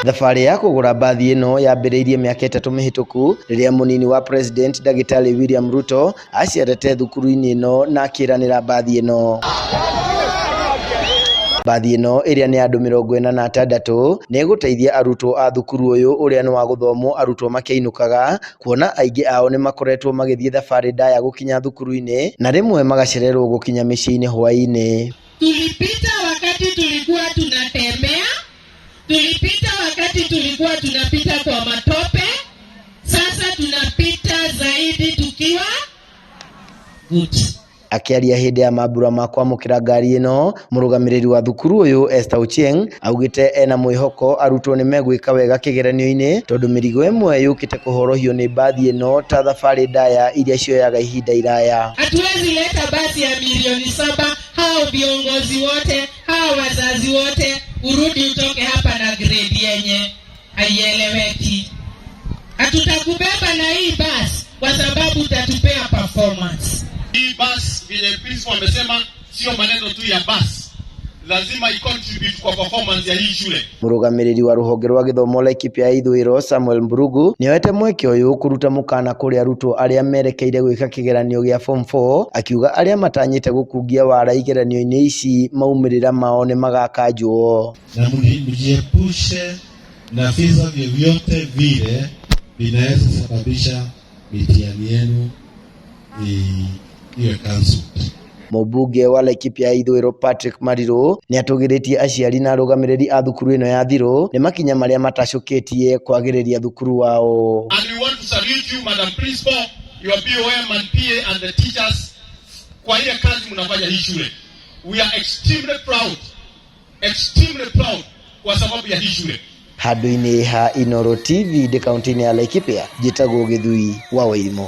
Thabarĩ ya kũgũra mbathi ĩno yambĩrĩirie mĩaka 3 mĩhĩtũku rĩrĩa mũnini wa president Ndagĩtarĩ William Ruto aciarĩte thukuru-inĩ ĩno na akĩranĩra mbathi ĩno. Mbathi ĩno ĩrĩa nĩ andũ 46 nĩ ĩgũteithia arutwo a thukuru ũyũ ũrĩa nĩ wa gũthomwo arutwo makĩinũkaga, kuona aingĩ ao nĩ makoretwo magĩthiĩ thabarĩ ndaya gũkinya thukuru-inĩ na rĩmwe magacererwo gũkinya mĩciĩ-inĩ hwaĩ-inĩ. Tulipita wakati tulikuwa tunatembea, tulipita wakati tulikuwa tunapita kwa matope, sasa tunapita zaidi tukiwa good. Akiaria hĩndĩ ya mambura ma kwamũkĩra ngari ĩno, mũrũgamĩrĩri wa thukuru ũyũ Esther Ochieng augĩte ena mwĩhoko arutwo nĩ megwĩka wega kĩgeranio-inĩ tondũ mĩrigo ĩmwe yũkĩte kũhorohio nĩ mbathi ĩno ta thabarĩ ndaya iria cioyaga ihinda iraya. Hatuwezi leta basi ya milioni 7, hao viongozi wote, hao wazazi wote, urudi utoke hapa na grade yenye haieleweki. Hatutakubeba na hii basi kwa sababu utatupea performance. Hii bus vile principal amesema sio maneno tu ya bus, lazima i-contribute kwa performance ya hii shule. Mũrũgamĩrĩri wa rũhonge rwa gĩthomo Laikipia ya ithũĩro Samuel Mburugu nĩoete mweke ũyũ kũruta mũkana kũrĩ arutwo arĩa merekeire gwĩka kĩgeranio gĩa form 4, akiuga arĩa matanyĩte gũkungia wara igeranio-inĩ ici maumĩrĩra mao nĩ magakanjwo. Na mjiepushe na visa vyovyote vile vinaweza sababisha mitihani yenu iwe cancelled. Mũmbunge wa Laikipia ya ithũĩro Patrick Mariru nĩ atũgĩrĩtie aciari na arũgamĩrĩri a thukuru ĩno ya Thiru nĩ makinya marĩa matacũkĩtie kwagĩrĩria thukuru wao. And we want to salute you, Madam Principal, your BOM and PA and the teachers kwa ile kazi mnafanya hii shule. We are extremely proud kwa sababu ya hii shule. Handũ-inĩ ha Inooro TV kaunti-inĩ ya Laikipia, njĩtagwo Gĩthui wa Wĩimũ.